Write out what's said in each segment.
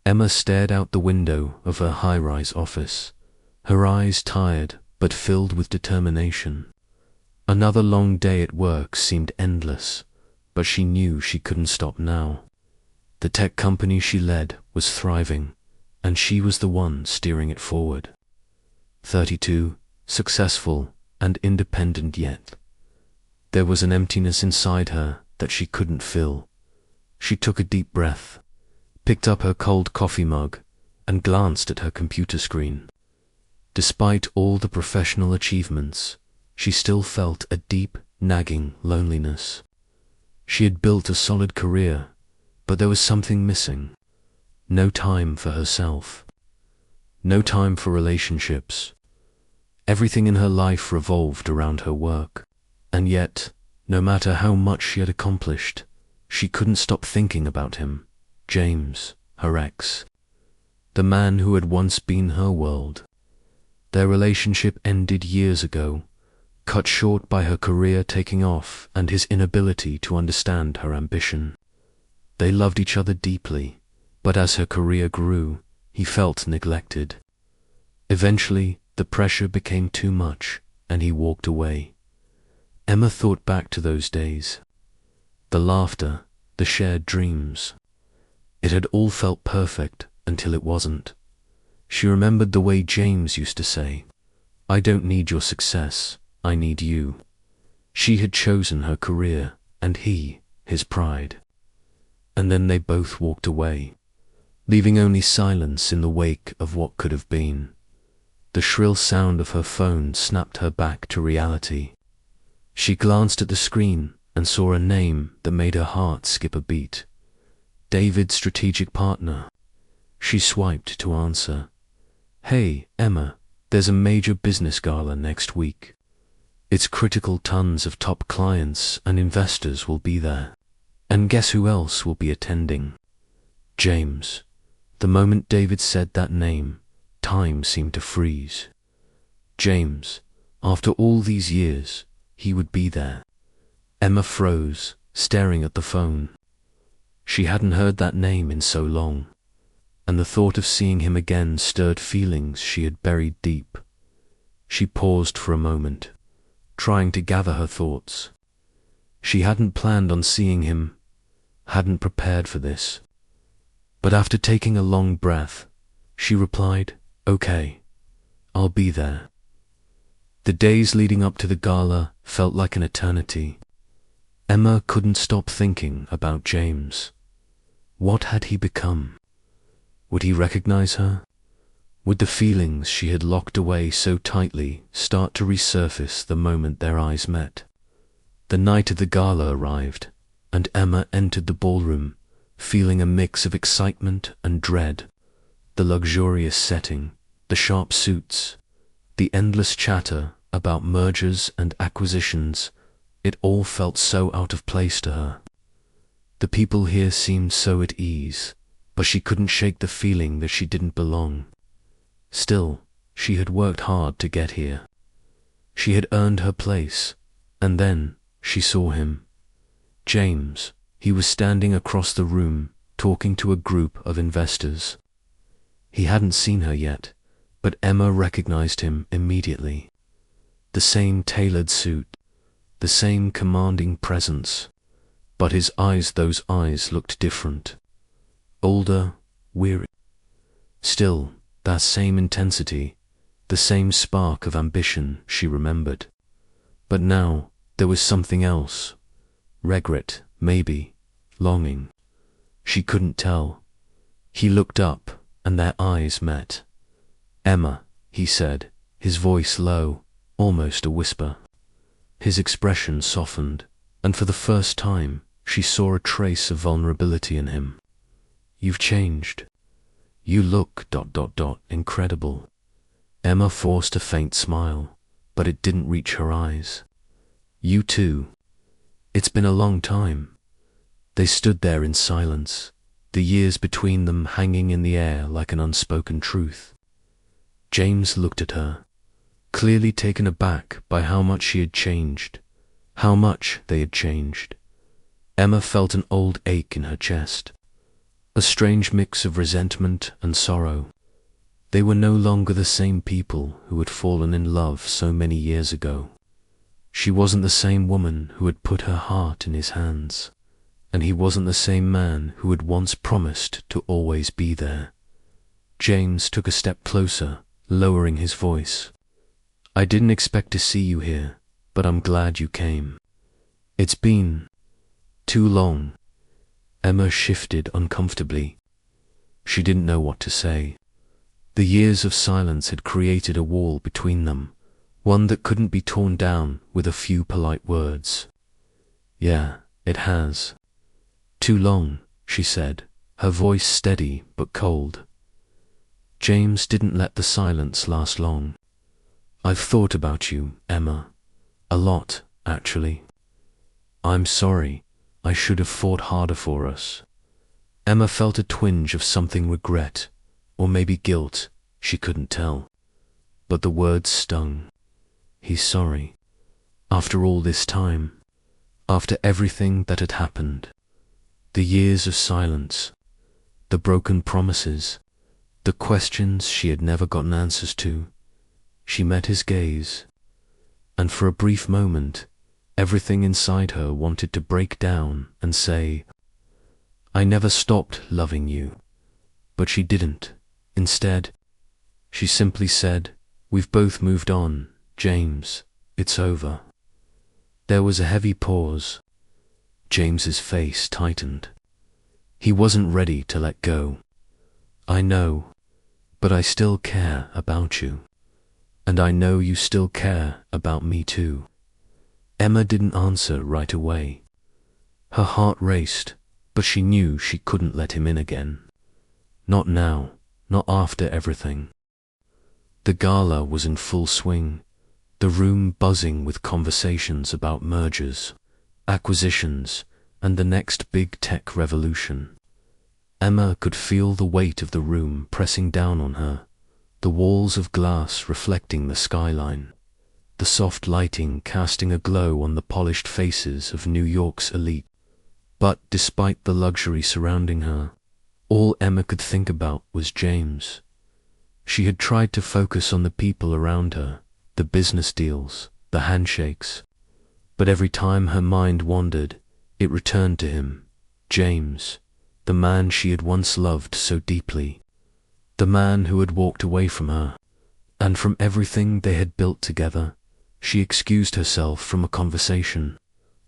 Emma stared out the window of her high-rise office, her eyes tired but filled with determination. Another long day at work seemed endless, but she knew she couldn't stop now. The tech company she led was thriving, and she was the one steering it forward. 32, successful and independent yet. There was an emptiness inside her that she couldn't fill. She took a deep breath, picked up her cold coffee mug, and glanced at her computer screen. Despite all the professional achievements, she still felt a deep, nagging loneliness. She had built a solid career, but there was something missing. No time for herself. No time for relationships. Everything in her life revolved around her work. And yet, no matter how much she had accomplished, she couldn't stop thinking about him, James, her ex. The man who had once been her world. Their relationship ended years ago, cut short by her career taking off and his inability to understand her ambition. They loved each other deeply, but as her career grew, he felt neglected. Eventually, the pressure became too much, and he walked away. Emma thought back to those days. The laughter, the shared dreams. It had all felt perfect until it wasn't. She remembered the way James used to say, "I don't need your success, I need you." She had chosen her career, and he, his pride. And then they both walked away, leaving only silence in the wake of what could have been. The shrill sound of her phone snapped her back to reality. She glanced at the screen and saw a name that made her heart skip a beat. David's strategic partner. She swiped to answer. "Hey, Emma, there's a major business gala next week. It's critical, tons of top clients and investors will be there. And guess who else will be attending?" James. The moment David said that name, time seemed to freeze. James, after all these years, he would be there. Emma froze, staring at the phone. She hadn't heard that name in so long, and the thought of seeing him again stirred feelings she had buried deep. She paused for a moment, trying to gather her thoughts. She hadn't planned on seeing him, hadn't prepared for this. But after taking a long breath, she replied, "Okay, I'll be there." The days leading up to the gala felt like an eternity. Emma couldn't stop thinking about James. What had he become? Would he recognize her? Would the feelings she had locked away so tightly start to resurface the moment their eyes met? The night of the gala arrived, and Emma entered the ballroom, feeling a mix of excitement and dread. The luxurious setting, the sharp suits, the endless chatter about mergers and acquisitions, it all felt so out of place to her. The people here seemed so at ease, but she couldn't shake the feeling that she didn't belong. Still, she had worked hard to get here. She had earned her place, and then she saw him. James. He was standing across the room, talking to a group of investors. He hadn't seen her yet, but Emma recognized him immediately. The same tailored suit, the same commanding presence, but those eyes looked different. Older, weary. Still, that same intensity, the same spark of ambition she remembered. But now, there was something else. Regret, maybe. Longing. She couldn't tell. He looked up, and their eyes met. "Emma," he said, his voice low, almost a whisper. His expression softened, and for the first time, she saw a trace of vulnerability in him. "You've changed. You look... incredible." Emma forced a faint smile, but it didn't reach her eyes. "You too. It's been a long time." They stood there in silence, the years between them hanging in the air like an unspoken truth. James looked at her, clearly taken aback by how much she had changed, how much they had changed. Emma felt an old ache in her chest. a strange mix of resentment and sorrow. They were no longer the same people who had fallen in love so many years ago. She wasn't the same woman who had put her heart in his hands, and he wasn't the same man who had once promised to always be there. James took a step closer, lowering his voice. "I didn't expect to see you here, but I'm glad you came. It's been too long." Emma shifted uncomfortably. She didn't know what to say. The years of silence had created a wall between them, one that couldn't be torn down with a few polite words. "Yeah, it has. Too long," she said, her voice steady but cold. James didn't let the silence last long. "I've thought about you, Emma. A lot, actually. I'm sorry. I should have fought harder for us." Emma felt a twinge of something, regret, or maybe guilt, she couldn't tell. But the words stung. He's sorry. After all this time. After everything that had happened. The years of silence. The broken promises. The questions she had never gotten answers to. She met his gaze. And for a brief moment, everything inside her wanted to break down and say, "I never stopped loving you." But she didn't. Instead, she simply said, "We've both moved on, James. It's over." There was a heavy pause. James's face tightened. He wasn't ready to let go. "I know, but I still care about you. And I know you still care about me too." Emma didn't answer right away. Her heart raced, but she knew she couldn't let him in again. Not now, not after everything. The gala was in full swing, the room buzzing with conversations about mergers, acquisitions, and the next big tech revolution. Emma could feel the weight of the room pressing down on her, the walls of glass reflecting the skyline, the soft lighting casting a glow on the polished faces of New York's elite. But despite the luxury surrounding her, all Emma could think about was James. She had tried to focus on the people around her, the business deals, the handshakes, but every time her mind wandered, it returned to him, James, the man she had once loved so deeply, the man who had walked away from her, and from everything they had built together. She excused herself from a conversation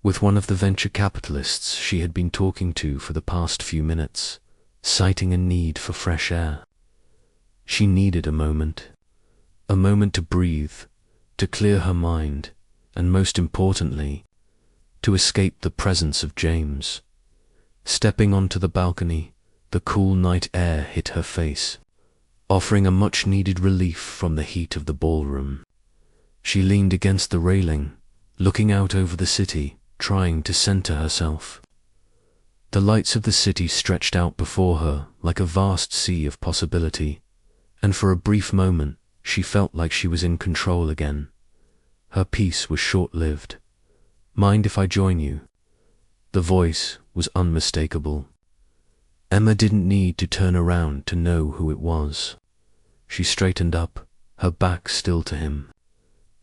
with one of the venture capitalists she had been talking to for the past few minutes, citing a need for fresh air. She needed a moment to breathe, to clear her mind, and most importantly, to escape the presence of James. Stepping onto the balcony, the cool night air hit her face, offering a much-needed relief from the heat of the ballroom. She leaned against the railing, looking out over the city, trying to center herself. The lights of the city stretched out before her like a vast sea of possibility, and for a brief moment she felt like she was in control again. Her peace was short-lived. "Mind if I join you?" The voice was unmistakable. Emma didn't need to turn around to know who it was. She straightened up, her back still to him,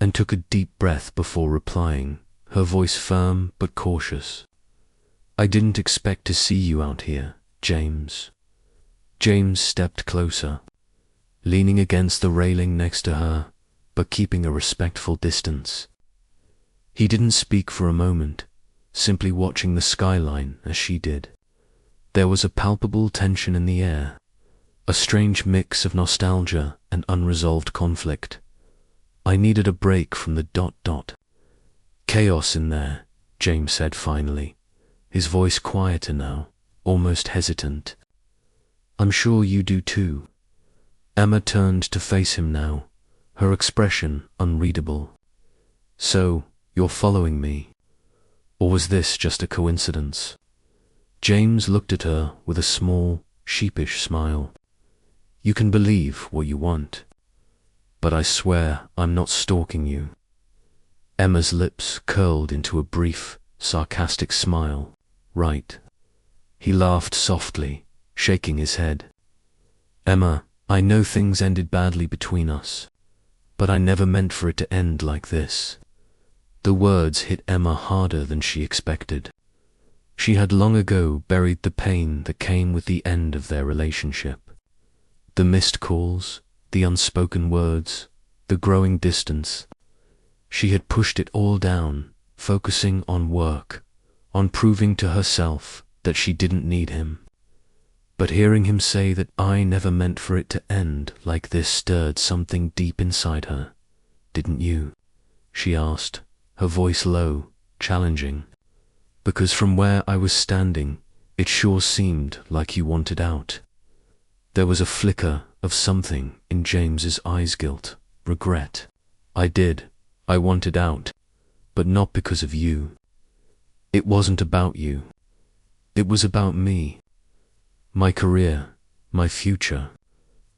and took a deep breath before replying, her voice firm but cautious. "I didn't expect to see you out here, James." James stepped closer, leaning against the railing next to her, but keeping a respectful distance. He didn't speak for a moment, simply watching the skyline as she did. There was a palpable tension in the air, a strange mix of nostalgia and unresolved conflict. "I needed a break from the ... chaos in there," James said finally, his voice quieter now, almost hesitant. "I'm sure you do too." Emma turned to face him now, her expression unreadable. "So, you're following me? Or was this just a coincidence?" James looked at her with a small, sheepish smile. "You can believe what you want, but I swear I'm not stalking you." Emma's lips curled into a brief, sarcastic smile. "Right." He laughed softly, shaking his head. Emma, I know things ended badly between us, but I never meant for it to end like this. The words hit Emma harder than she expected. She had long ago buried the pain that came with the end of their relationship. The missed calls, the unspoken words, the growing distance. She had pushed it all down, focusing on work, on proving to herself that she didn't need him. But hearing him say that I never meant for it to end like this stirred something deep inside her. Didn't you? She asked, her voice low, challenging. Because from where I was standing, it sure seemed like you wanted out. There was a flicker of something in James's eyes, guilt, regret. I did. I wanted out, but not because of you. It wasn't about you. It was about me. My career, my future,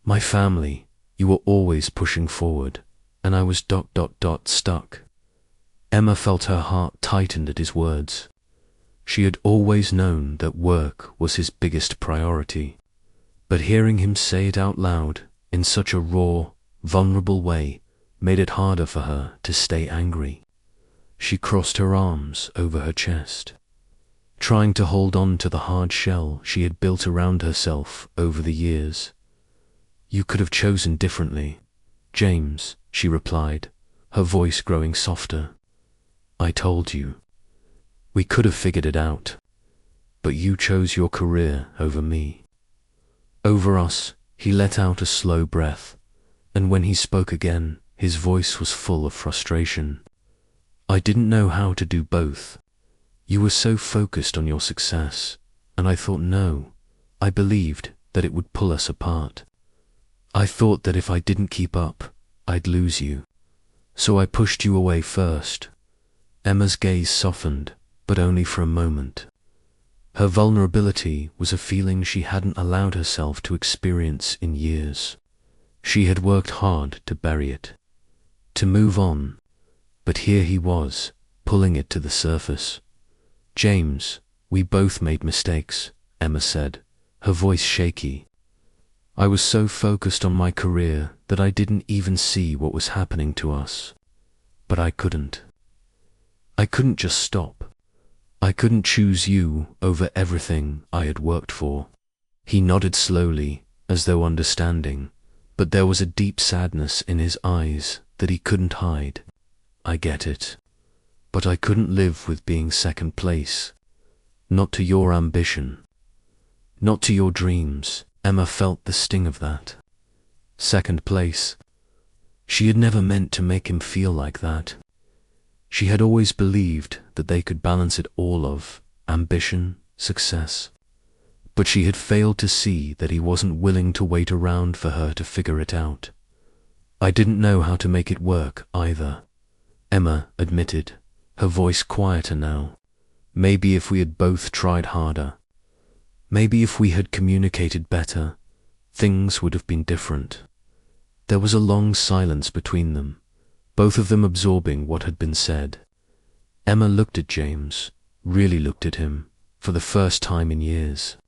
my family. You were always pushing forward, and I was ... stuck. Emma felt her heart tightened at his words. She had always known that work was his biggest priority, but hearing him say it out loud in such a raw, vulnerable way made it harder for her to stay angry. She crossed her arms over her chest, trying to hold on to the hard shell she had built around herself over the years. You could have chosen differently, James, she replied, her voice growing softer. I told you. We could have figured it out, but you chose your career over me. Over us, he let out a slow breath, and when he spoke again, his voice was full of frustration. I didn't know how to do both. You were so focused on your success, and I thought I believed that it would pull us apart. I thought that if I didn't keep up, I'd lose you. So I pushed you away first. Emma's gaze softened, but only for a moment. Her vulnerability was a feeling she hadn't allowed herself to experience in years. She had worked hard to bury it, to move on, but here he was, pulling it to the surface. James, we both made mistakes, Emma said, her voice shaky. I was so focused on my career that I didn't even see what was happening to us. But I couldn't. I couldn't just stop. I couldn't choose you over everything I had worked for. He nodded slowly, as though understanding, but there was a deep sadness in his eyes that he couldn't hide. I get it. But I couldn't live with being second place. Not to your ambition. Not to your dreams. Emma felt the sting of that. Second place. She had never meant to make him feel like that. She had always believed that they could balance it all of ambition, success. But she had failed to see that he wasn't willing to wait around for her to figure it out. I didn't know how to make it work either, Emma admitted, her voice quieter now. Maybe if we had both tried harder, maybe if we had communicated better, things would have been different. There was a long silence between them, both of them absorbing what had been said. Emma looked at James, really looked at him, for the first time in years.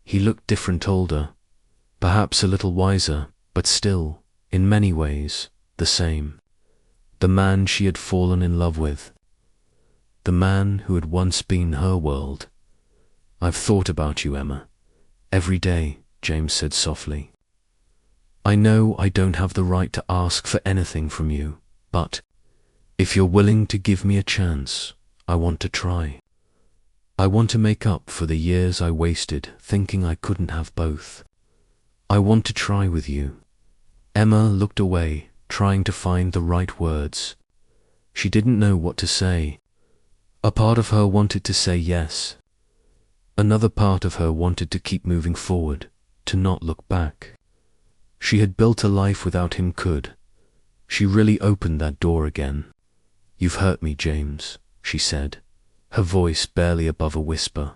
He looked different, older, perhaps a little wiser, but still, in many ways, the same. The man she had fallen in love with. The man who had once been her world. I've thought about you, Emma. Every day, James said softly. I know I don't have the right to ask for anything from you, but if you're willing to give me a chance, I want to try. I want to make up for the years I wasted thinking I couldn't have both. I want to try with you. Emma looked away, trying to find the right words. She didn't know what to say. A part of her wanted to say yes. Another part of her wanted to keep moving forward, to not look back. She had built a life without him could. She really opened that door again. You've hurt me, James, she said, her voice barely above a whisper,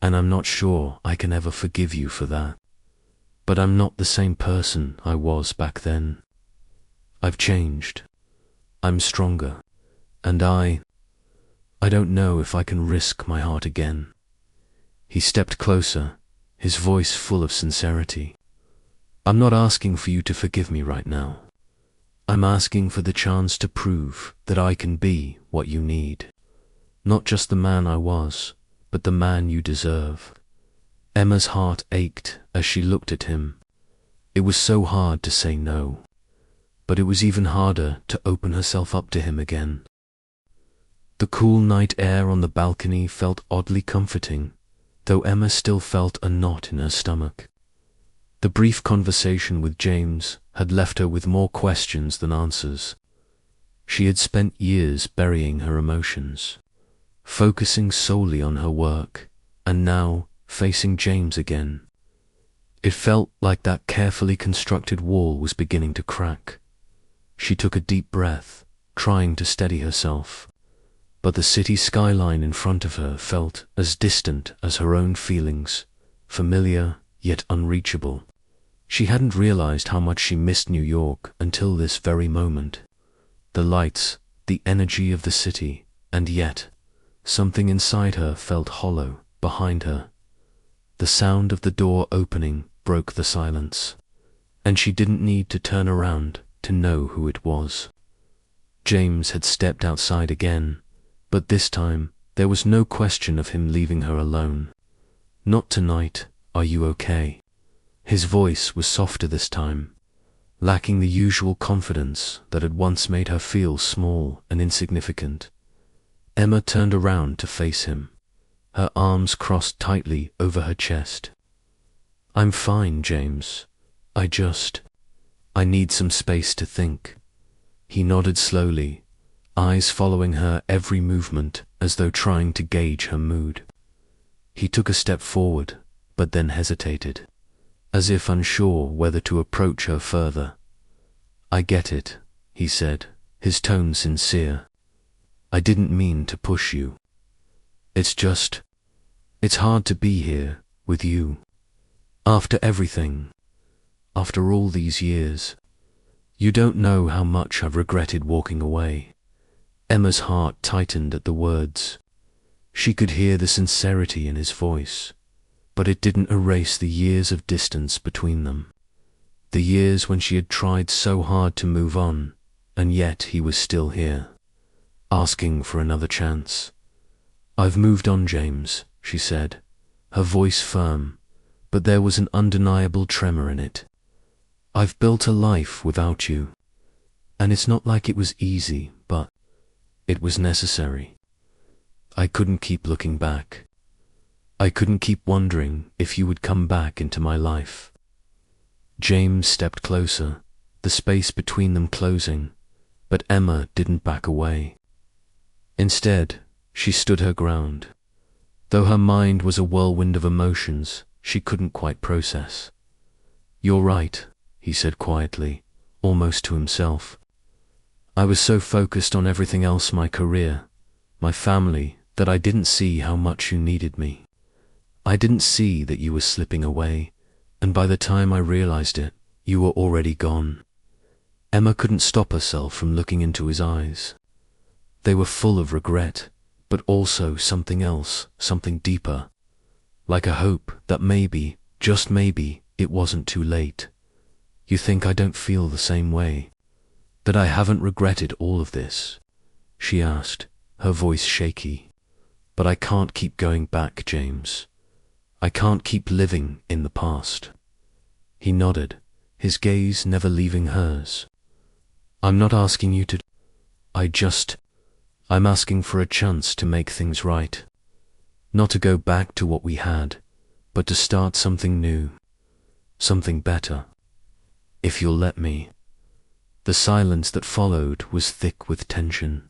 and I'm not sure I can ever forgive you for that. But I'm not the same person I was back then. I've changed. I'm stronger, and I don't know if I can risk my heart again. He stepped closer, his voice full of sincerity. "I'm not asking for you to forgive me right now. I'm asking for the chance to prove that I can be what you need. Not just the man I was, but the man you deserve." Emma's heart ached as she looked at him. It was so hard to say no, but it was even harder to open herself up to him again. The cool night air on the balcony felt oddly comforting, though Emma still felt a knot in her stomach. The brief conversation with James had left her with more questions than answers. She had spent years burying her emotions, focusing solely on her work, and now facing James again. It felt like that carefully constructed wall was beginning to crack. She took a deep breath, trying to steady herself, but the city skyline in front of her felt as distant as her own feelings, familiar yet unreachable. She hadn't realized how much she missed New York until this very moment. The lights, the energy of the city, and yet something inside her felt hollow behind her. The sound of the door opening broke the silence, and she didn't need to turn around to know who it was. James had stepped outside again, but this time there was no question of him leaving her alone. "Not tonight, are you okay?" His voice was softer this time, lacking the usual confidence that had once made her feel small and insignificant. Emma turned around to face him, her arms crossed tightly over her chest. "I'm fine, James. I need some space to think." He nodded slowly, eyes following her every movement as though trying to gauge her mood. He took a step forward, but then hesitated, as if unsure whether to approach her further. "I get it," he said, his tone sincere. "I didn't mean to push you. It's hard to be here with you. After everything, after all these years. You don't know how much I've regretted walking away." Emma's heart tightened at the words. She could hear the sincerity in his voice, but it didn't erase the years of distance between them. The years when she had tried so hard to move on, and yet he was still here, asking for another chance. "I've moved on, James," she said, her voice firm, but there was an undeniable tremor in it. "I've built a life without you, and it's not like it was easy, but it was necessary. I couldn't keep looking back. I couldn't keep wondering if you would come back into my life." James stepped closer, the space between them closing, but Emma didn't back away. Instead, she stood her ground. Though her mind was a whirlwind of emotions she couldn't quite process. "You're right," he said quietly, almost to himself. "I was so focused on everything else, my career, my family, that I didn't see how much you needed me. I didn't see that you were slipping away, and by the time I realized it, you were already gone." Emma couldn't stop herself from looking into his eyes. They were full of regret, but also something else, something deeper, like a hope that maybe, just maybe, it wasn't too late. "You think I don't feel the same way? That I haven't regretted all of this?" she asked, her voice shaky. "But I can't keep going back, James. I can't keep living in the past." He nodded, his gaze never leaving hers. "I'm not asking you to. I'm asking for a chance to make things right. Not to go back to what we had, but to start something new, something better. If you'll let me." The silence that followed was thick with tension.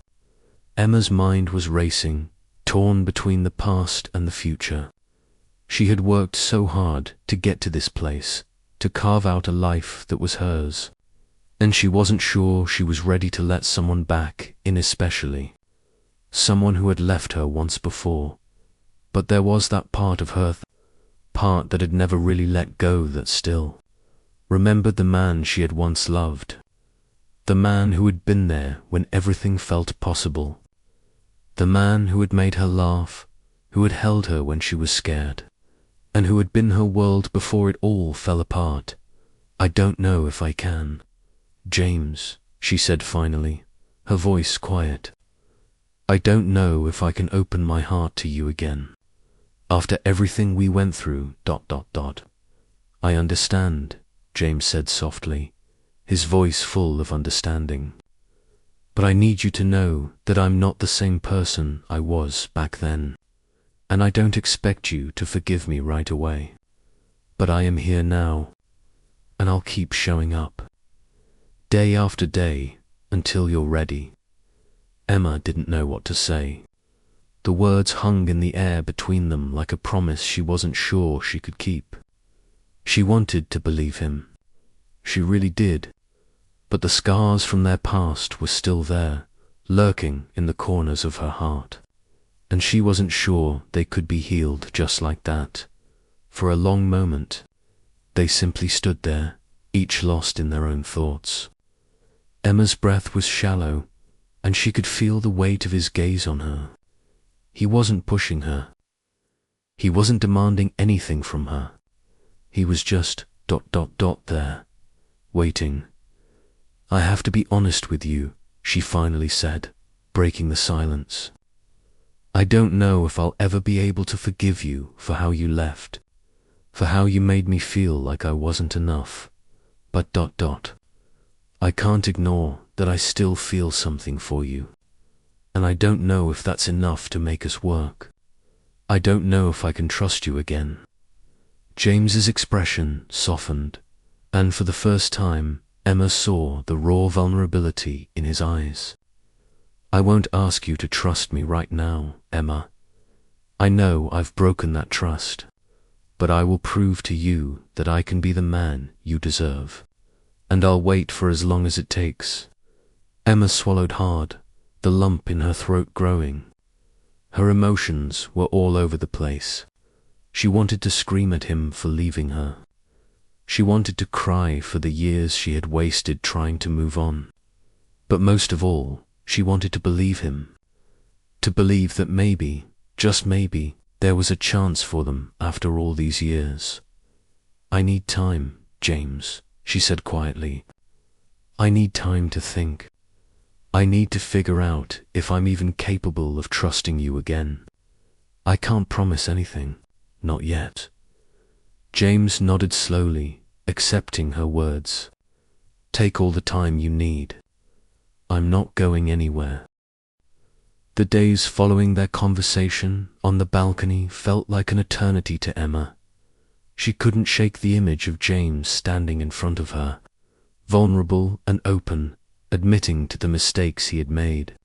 Emma's mind was racing, torn between the past and the future. She had worked so hard to get to this place, to carve out a life that was hers, and she wasn't sure she was ready to let someone back in, especially someone who had left her once before. But there was that part of her, part that had never really let go, that still remembered the man she had once loved, the man who had been there when everything felt possible, the man who had made her laugh, who had held her when she was scared, and who had been her world before it all fell apart. "I don't know if I can. James," she said finally, her voice quiet. "I don't know if I can open my heart to you again. After everything we went through, ... "I understand," James said softly, his voice full of understanding. "But I need you to know that I'm not the same person I was back then. And I don't expect you to forgive me right away. But I am here now, and I'll keep showing up. Day after day, until you're ready." Emma didn't know what to say. The words hung in the air between them like a promise she wasn't sure she could keep. She wanted to believe him. She really did. But the scars from their past were still there, lurking in the corners of her heart. And she wasn't sure they could be healed just like that. For a long moment, they simply stood there, each lost in their own thoughts. Emma's breath was shallow, and she could feel the weight of his gaze on her. He wasn't pushing her. He wasn't demanding anything from her. He was just ... there, waiting. "I have to be honest with you," she finally said, breaking the silence. "I don't know if I'll ever be able to forgive you for how you left, for how you made me feel like I wasn't enough, but ... I can't ignore that I still feel something for you. And I don't know if that's enough to make us work. I don't know if I can trust you again." James's expression softened, and for the first time, Emma saw the raw vulnerability in his eyes. "I won't ask you to trust me right now, Emma. I know I've broken that trust, but I will prove to you that I can be the man you deserve. And I'll wait for as long as it takes." Emma swallowed hard, the lump in her throat growing. Her emotions were all over the place. She wanted to scream at him for leaving her. She wanted to cry for the years she had wasted trying to move on. But most of all, she wanted to believe him. To believe that maybe, just maybe, there was a chance for them after all these years. "I need time, James," she said quietly. "I need time to think. I need to figure out if I'm even capable of trusting you again. I can't promise anything, not yet." James nodded slowly, accepting her words. "Take all the time you need. I'm not going anywhere." The days following their conversation on the balcony felt like an eternity to Emma. She couldn't shake the image of James standing in front of her, vulnerable and open, admitting to the mistakes he had made.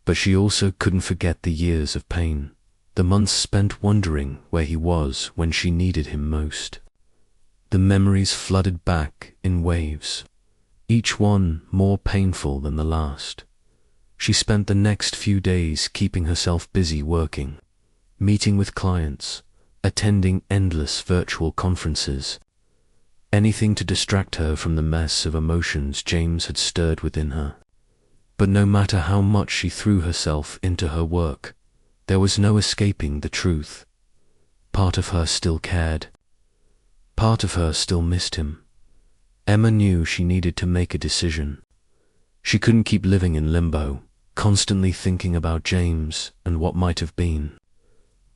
But she also couldn't forget the years of pain, the months spent wondering where he was when she needed him most. The memories flooded back in waves, each one more painful than the last. She spent the next few days keeping herself busy working, meeting with clients, attending endless virtual conferences, anything to distract her from the mess of emotions James had stirred within her. But no matter how much she threw herself into her work, there was no escaping the truth. Part of her still cared. Part of her still missed him. Emma knew she needed to make a decision. She couldn't keep living in limbo, constantly thinking about James and what might have been.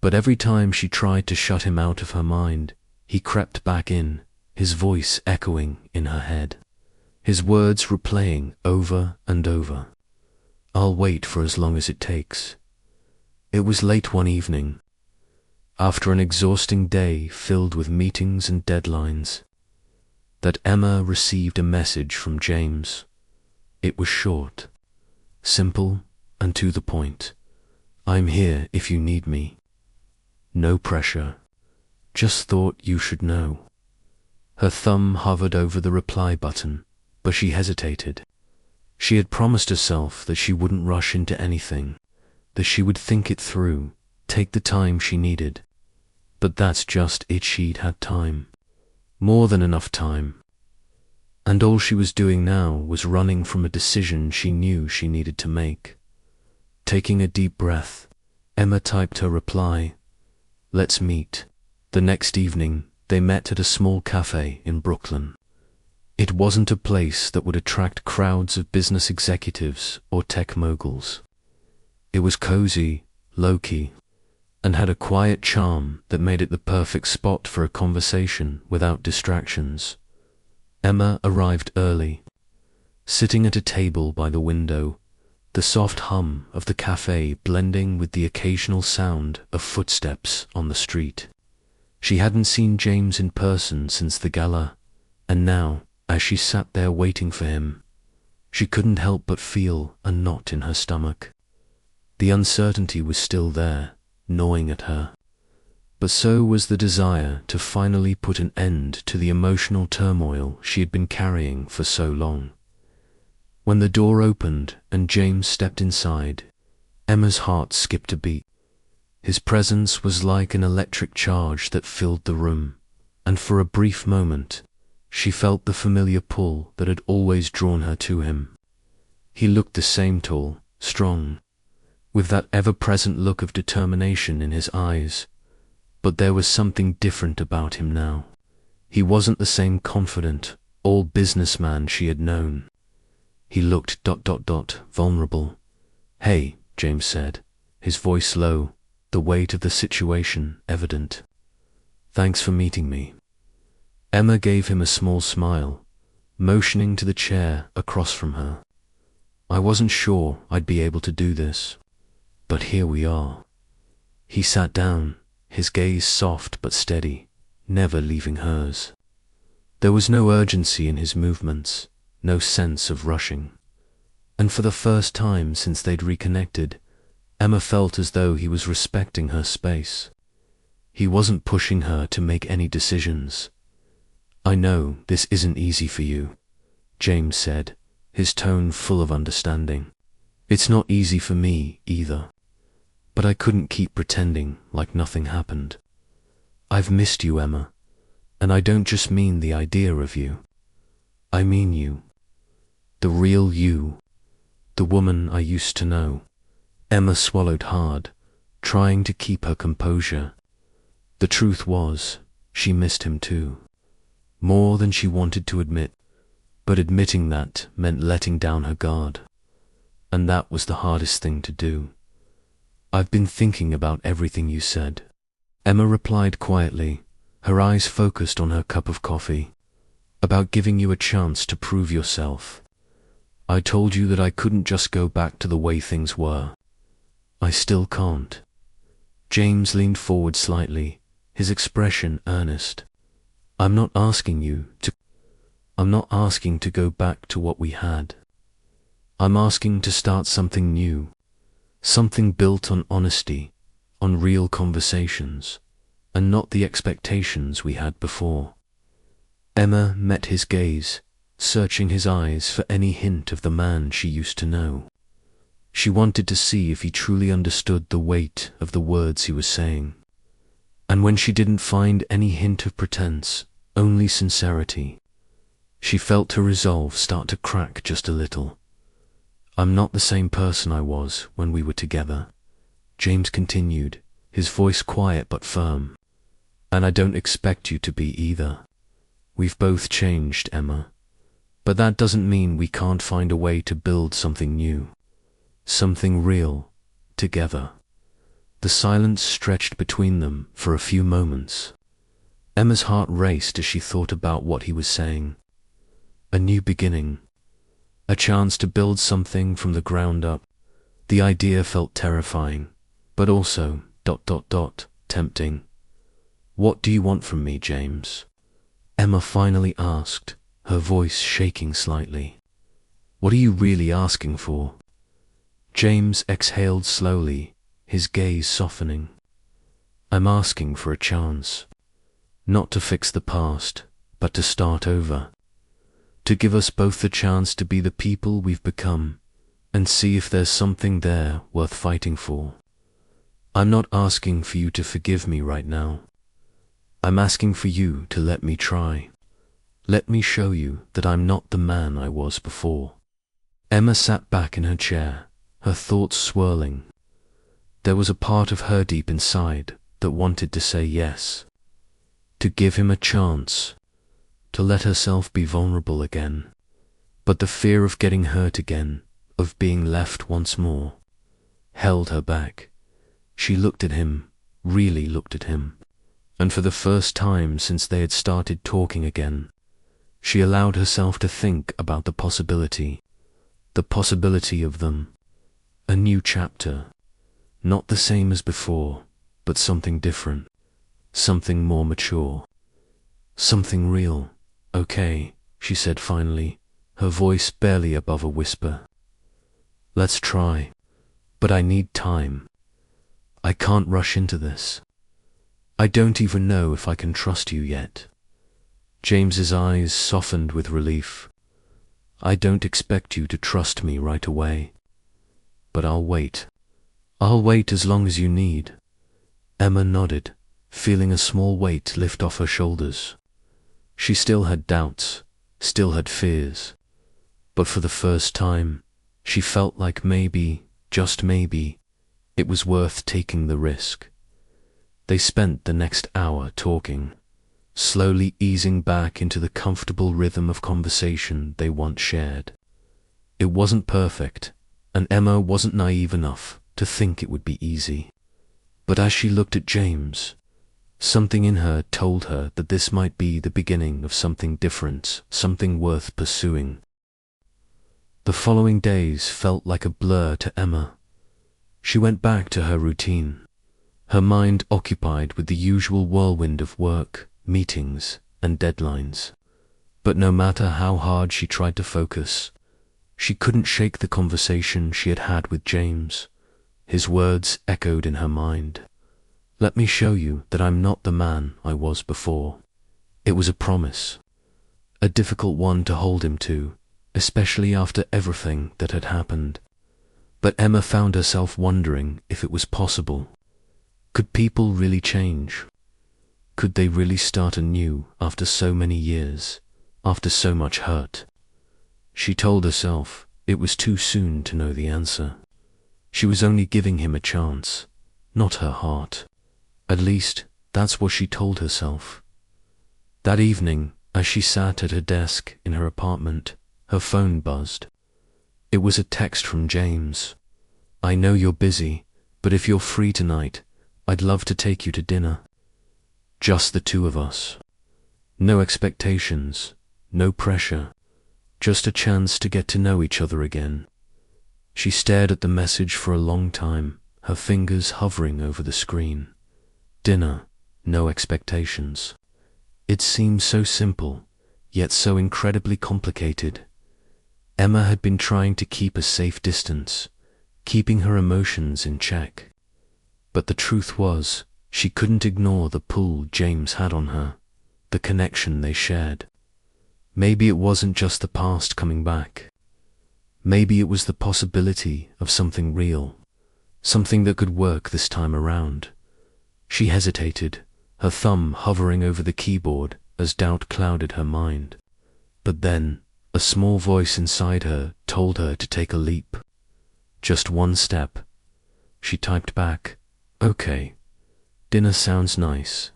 But every time she tried to shut him out of her mind, he crept back in, his voice echoing in her head, his words replaying over and over. "I'll wait for as long as it takes." It was late one evening, after an exhausting day filled with meetings and deadlines, that Emma received a message from James. It was short, simple, and to the point. "I'm here if you need me. No pressure. Just thought you should know." Her thumb hovered over the reply button, but she hesitated. She had promised herself that she wouldn't rush into anything, that she would think it through, take the time she needed. But that's just it, she'd had time. More than enough time. And all she was doing now was running from a decision she knew she needed to make. Taking a deep breath, Emma typed her reply, "Let's meet. The next evening, they met at a small cafe in Brooklyn. It wasn't a place that would attract crowds of business executives or tech moguls. It was cozy, low-key, and had a quiet charm that made it the perfect spot for a conversation without distractions. Emma arrived early. Sitting at a table by the window, the soft hum of the cafe blending with the occasional sound of footsteps on the street. She hadn't seen James in person since the gala, and now, as she sat there waiting for him, she couldn't help but feel a knot in her stomach. The uncertainty was still there, gnawing at her, but so was the desire to finally put an end to the emotional turmoil she had been carrying for so long. When the door opened and James stepped inside, Emma's heart skipped a beat. His presence was like an electric charge that filled the room, and for a brief moment, she felt the familiar pull that had always drawn her to him. He looked the same tall, strong, with that ever-present look of determination in his eyes, but there was something different about him now. He wasn't the same confident, all-businessman she had known. He looked ... vulnerable. "Hey," James said, his voice low, the weight of the situation evident. "Thanks for meeting me." Emma gave him a small smile, motioning to the chair across from her. "I wasn't sure I'd be able to do this, but here we are." He sat down, his gaze soft but steady, never leaving hers. There was no urgency in his movements, no sense of rushing. And for the first time since they'd reconnected, Emma felt as though he was respecting her space. He wasn't pushing her to make any decisions. "I know this isn't easy for you," James said, his tone full of understanding. "It's not easy for me either. But I couldn't keep pretending like nothing happened. I've missed you, Emma, and I don't just mean the idea of you. I mean you. The real you. The woman I used to know." Emma swallowed hard, trying to keep her composure. The truth was, she missed him too. More than she wanted to admit, but admitting that meant letting down her guard. And that was the hardest thing to do. "I've been thinking about everything you said," Emma replied quietly, her eyes focused on her cup of coffee. "About giving you a chance to prove yourself. I told you that I couldn't just go back to the way things were. I still can't." James leaned forward slightly, his expression earnest. I'm not asking to go back to what we had. I'm asking to start something new, something built on honesty, on real conversations, and not the expectations we had before." Emma met his gaze, searching his eyes for any hint of the man she used to know. She wanted to see if he truly understood the weight of the words he was saying. And when she didn't find any hint of pretense, only sincerity, she felt her resolve start to crack just a little. "I'm not the same person I was when we were together," James continued, his voice quiet but firm. "And I don't expect you to be either. We've both changed, Emma. But that doesn't mean we can't find a way to build something new, something real, together." The silence stretched between them for a few moments. Emma's heart raced as she thought about what he was saying. A new beginning, a chance to build something from the ground up. The idea felt terrifying, but also ... tempting. "What do you want from me, James?" Emma finally asked, her voice shaking slightly. "What are you really asking for?" James exhaled slowly, his gaze softening. "I'm asking for a chance. Not to fix the past, but to start over. To give us both the chance to be the people we've become, and see if there's something there worth fighting for. I'm not asking for you to forgive me right now. I'm asking for you to let me try. Let me show you that I'm not the man I was before." Emma sat back in her chair, her thoughts swirling. There was a part of her deep inside that wanted to say yes, to give him a chance, to let herself be vulnerable again. But the fear of getting hurt again, of being left once more, held her back. She looked at him, really looked at him, and for the first time since they had started talking again, she allowed herself to think about the possibility of them. A new chapter, not the same as before, but something different, something more mature, something real. Okay, she said finally, her voice barely above a whisper. Let's try, but I need time. I can't rush into this. I don't even know if I can trust you yet. James's eyes softened with relief. I don't expect you to trust me right away. But I'll wait. I'll wait as long as you need. Emma nodded, feeling a small weight lift off her shoulders. She still had doubts, still had fears. But for the first time, she felt like maybe, just maybe, it was worth taking the risk. They spent the next hour talking, slowly easing back into the comfortable rhythm of conversation they once shared. It wasn't perfect, and Emma wasn't naive enough to think it would be easy. But as she looked at James, something in her told her that this might be the beginning of something different, something worth pursuing. The following days felt like a blur to Emma. She went back to her routine, her mind occupied with the usual whirlwind of work, meetings, and deadlines. But no matter how hard she tried to focus, she couldn't shake the conversation she had had with James. His words echoed in her mind. Let me show you that I'm not the man I was before. It was a promise, a difficult one to hold him to, especially after everything that had happened. But Emma found herself wondering if it was possible. Could people really change? Could they really start anew after so many years, after so much hurt? She told herself it was too soon to know the answer. She was only giving him a chance, not her heart. At least, that's what she told herself. That evening, as she sat at her desk in her apartment, her phone buzzed. It was a text from James. I know you're busy, but if you're free tonight, I'd love to take you to dinner. Just the two of us. No expectations, no pressure, just a chance to get to know each other again. She stared at the message for a long time, her fingers hovering over the screen. Dinner, no expectations. It seemed so simple, yet so incredibly complicated. Emma had been trying to keep a safe distance, keeping her emotions in check. But the truth was, she couldn't ignore the pull James had on her, the connection they shared. Maybe it wasn't just the past coming back. Maybe it was the possibility of something real, something that could work this time around. She hesitated, her thumb hovering over the keyboard as doubt clouded her mind. But then, a small voice inside her told her to take a leap. Just one step. She typed back, okay. Dinner sounds nice.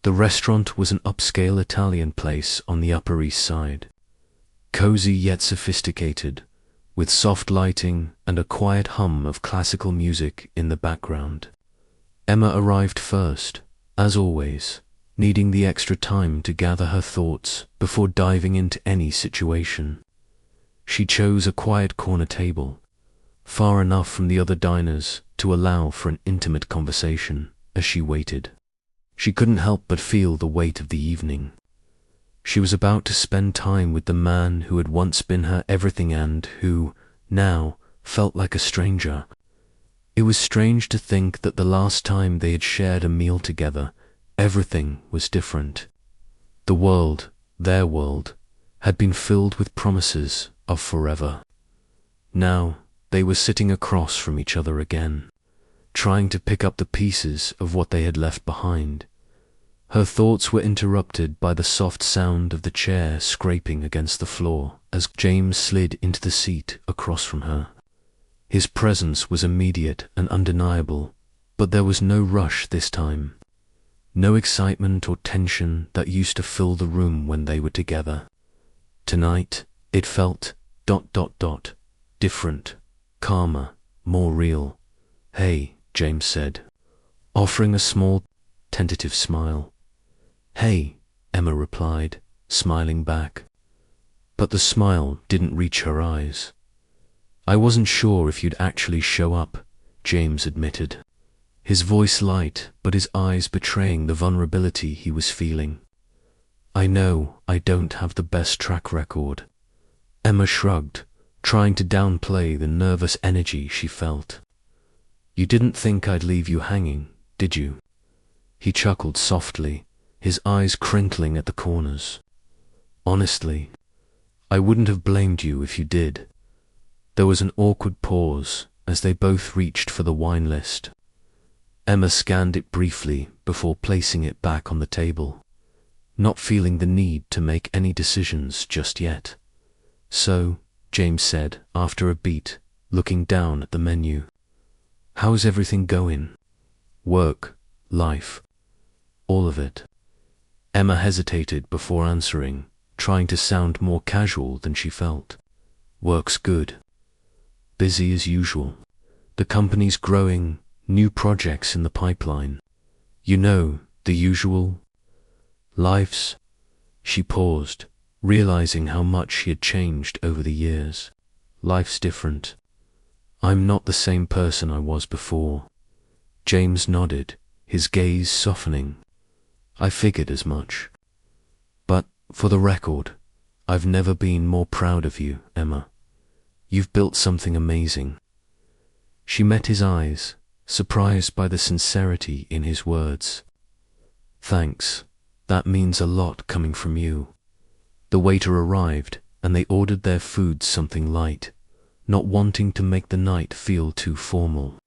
The restaurant was an upscale Italian place on the Upper East Side. Cozy yet sophisticated, with soft lighting and a quiet hum of classical music in the background. Emma arrived first, as always, needing the extra time to gather her thoughts before diving into any situation. She chose a quiet corner table, far enough from the other diners to allow for an intimate conversation as she waited. She couldn't help but feel the weight of the evening. She was about to spend time with the man who had once been her everything and who, now, felt like a stranger. It was strange to think that the last time they had shared a meal together, everything was different. The world, their world, had been filled with promises of forever. Now, they were sitting across from each other again, trying to pick up the pieces of what they had left behind. Her thoughts were interrupted by the soft sound of the chair scraping against the floor as James slid into the seat across from her. His presence was immediate and undeniable, but there was no rush this time. No excitement or tension that used to fill the room when they were together. Tonight, it felt ... different, calmer, more real. "Hey," James said, offering a small, tentative smile. "Hey," Emma replied, smiling back. But the smile didn't reach her eyes. "I wasn't sure if you'd actually show up," James admitted, his voice light but his eyes betraying the vulnerability he was feeling. "I know I don't have the best track record." Emma shrugged, trying to downplay the nervous energy she felt. "You didn't think I'd leave you hanging, did you?" He chuckled softly, his eyes crinkling at the corners. "Honestly, I wouldn't have blamed you if you did." There was an awkward pause as they both reached for the wine list. Emma scanned it briefly before placing it back on the table, not feeling the need to make any decisions just yet. "So," James said after a beat, looking down at the menu, "how's everything going? Work, life, all of it?" Emma hesitated before answering, trying to sound more casual than she felt. "Work's good. Busy as usual. The company's growing, new projects in the pipeline. You know, the usual. Life's..." She paused, realizing how much she had changed over the years. "Life's different. I'm not the same person I was before." James nodded, his gaze softening. "I figured as much. But, for the record, I've never been more proud of you, Emma. You've built something amazing." She met his eyes, surprised by the sincerity in his words. "Thanks. That means a lot coming from you." The waiter arrived, and they ordered their food something light, not wanting to make the night feel too formal.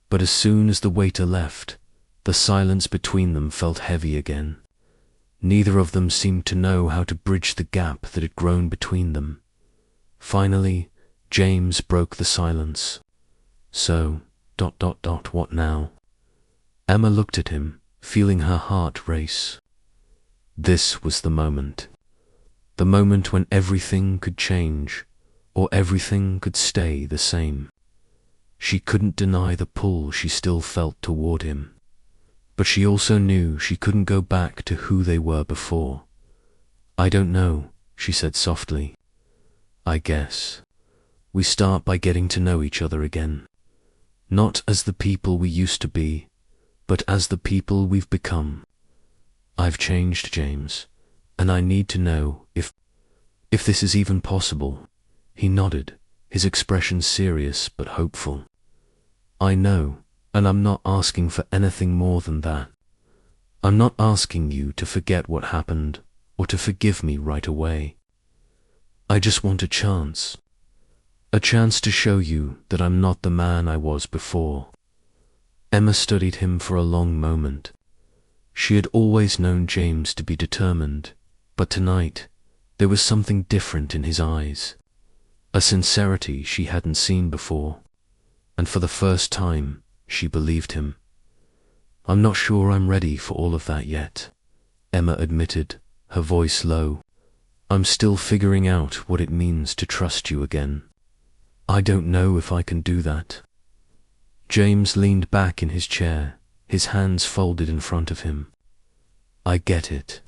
But as soon as the waiter left, the silence between them felt heavy again. Neither of them seemed to know how to bridge the gap that had grown between them. Finally, James broke the silence. "So, ... what now?" Emma looked at him, feeling her heart race. This was the moment. The moment when everything could change, or everything could stay the same. She couldn't deny the pull she still felt toward him. But she also knew she couldn't go back to who they were before. "I don't know," she said softly. "I guess we start by getting to know each other again. Not as the people we used to be, but as the people we've become. I've changed, James, and I need to know if this is even possible." He nodded, his expression serious but hopeful. "I know, and I'm not asking for anything more than that. I'm not asking you to forget what happened or to forgive me right away. I just want a chance to show you that I'm not the man I was before." Emma studied him for a long moment. She had always known James to be determined, but tonight there was something different in his eyes, a sincerity she hadn't seen before, and for the first time she believed him. "I'm not sure I'm ready for all of that yet," Emma admitted, her voice low. "I'm still figuring out what it means to trust you again. I don't know if I can do that." James leaned back in his chair, his hands folded in front of him. "I get it,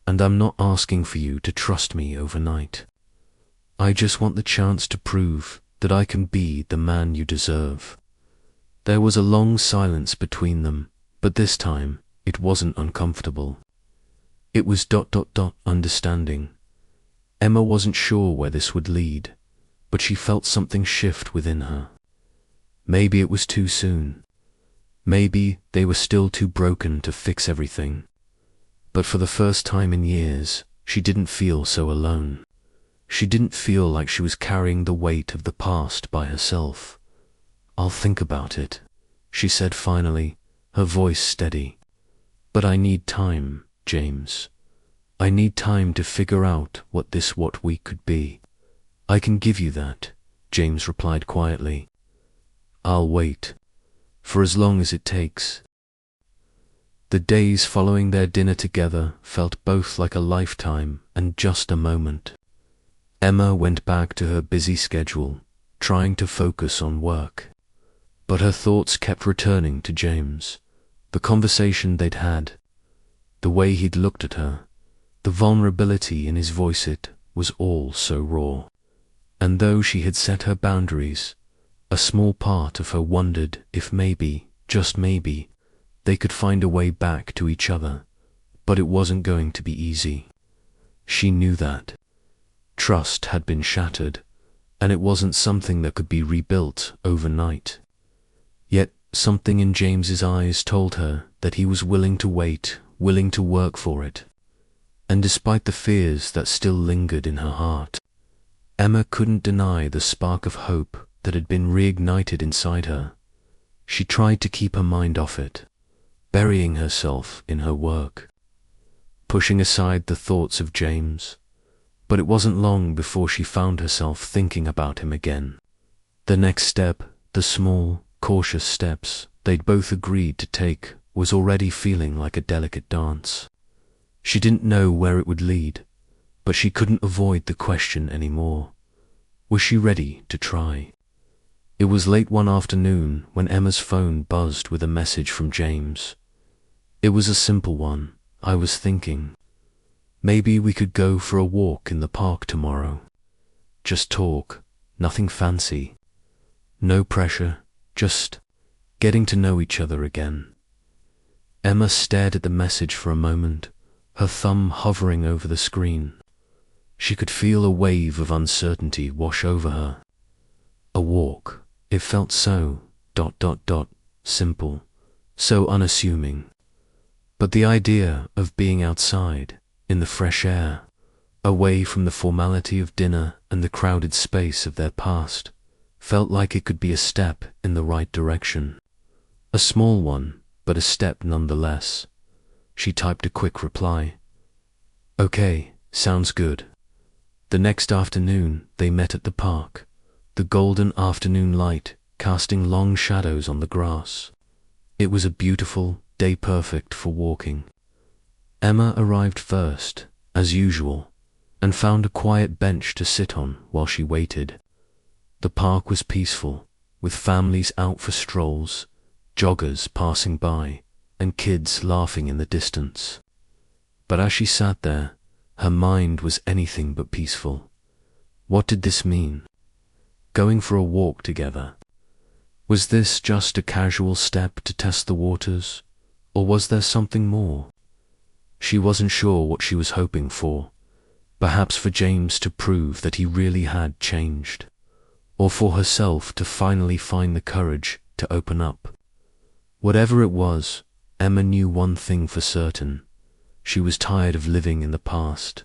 and I'm not asking for you to trust me overnight. I just want the chance to prove that I can be the man you deserve." There was a long silence between them, but this time it wasn't uncomfortable. It was ... understanding. Emma wasn't sure where this would lead, but she felt something shift within her. Maybe it was too soon. Maybe they were still too broken to fix everything. But for the first time in years, she didn't feel so alone. She didn't feel like she was carrying the weight of the past by herself. "I'll think about it," she said finally, her voice steady. "But I need time, James. I need time to figure out what we could be." "I can give you that," James replied quietly. "I'll wait, for as long as it takes." The days following their dinner together felt both like a lifetime and just a moment. Emma went back to her busy schedule, trying to focus on work. But her thoughts kept returning to James, the conversation they'd had, the way he'd looked at her, the vulnerability in his voice. It was all so raw. And though she had set her boundaries, a small part of her wondered if maybe, just maybe, they could find a way back to each other. But it wasn't going to be easy. She knew that. Trust had been shattered, and it wasn't something that could be rebuilt overnight. Yet something in James's eyes told her that he was willing to wait, willing to work for it. And despite the fears that still lingered in her heart, Emma couldn't deny the spark of hope that had been reignited inside her. She tried to keep her mind off it, burying herself in her work, pushing aside the thoughts of James. But it wasn't long before she found herself thinking about him again. The next step, the small, cautious steps they'd both agreed to take, was already feeling like a delicate dance. She didn't know where it would lead, but she couldn't avoid the question anymore. Was she ready to try? It was late one afternoon when Emma's phone buzzed with a message from James. It was a simple one. I was thinking, maybe we could go for a walk in the park tomorrow. Just talk, nothing fancy. No pressure, just getting to know each other again. Emma stared at the message for a moment, her thumb hovering over the screen. She could feel a wave of uncertainty wash over her. A walk. It felt so, simple, so unassuming. But the idea of being outside, in the fresh air, away from the formality of dinner and the crowded space of their past, felt like it could be a step in the right direction. A small one, but a step nonetheless. She typed a quick reply. Okay, sounds good. The next afternoon they met at the park, the golden afternoon light casting long shadows on the grass. It was a beautiful day, perfect for walking. Emma arrived first, as usual, and found a quiet bench to sit on while she waited. The park was peaceful, with families out for strolls, joggers passing by, and kids laughing in the distance. But as she sat there, her mind was anything but peaceful. What did this mean? Going for a walk together. Was this just a casual step to test the waters, or was there something more? She wasn't sure what she was hoping for. Perhaps for James to prove that he really had changed, or for herself to finally find the courage to open up. Whatever it was, Emma knew one thing for certain. She was tired of living in the past.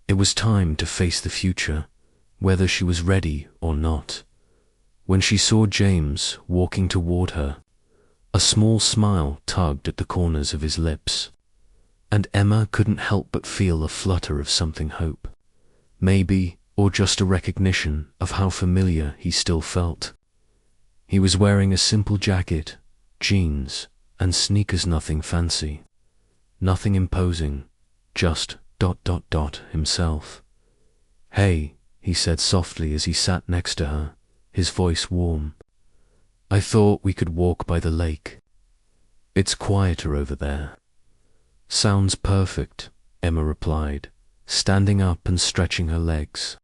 It was time to face the future, whether she was ready or not. When she saw James walking toward her, a small smile tugged at the corners of his lips, and Emma couldn't help but feel a flutter of something hope. Maybe, or just a recognition of how familiar he still felt. He was wearing a simple jacket, jeans, and sneakers, nothing fancy. Nothing imposing, just ... himself. Hey, he said softly as he sat next to her, his voice warm. I thought we could walk by the lake. It's quieter over there. Sounds perfect, Emma replied, standing up and stretching her legs.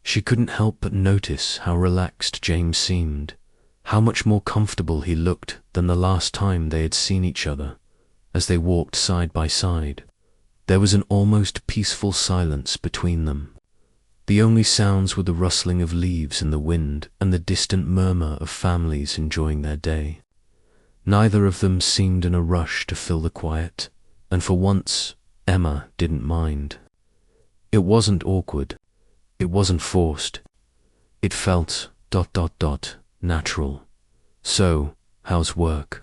She couldn't help but notice how relaxed James seemed, how much more comfortable he looked than the last time they had seen each other. As they walked side by side, there was an almost peaceful silence between them. The only sounds were the rustling of leaves in the wind and the distant murmur of families enjoying their day. Neither of them seemed in a rush to fill the quiet, and for once, Emma didn't mind. It wasn't awkward. It wasn't forced. It felt ... natural. So, how's work?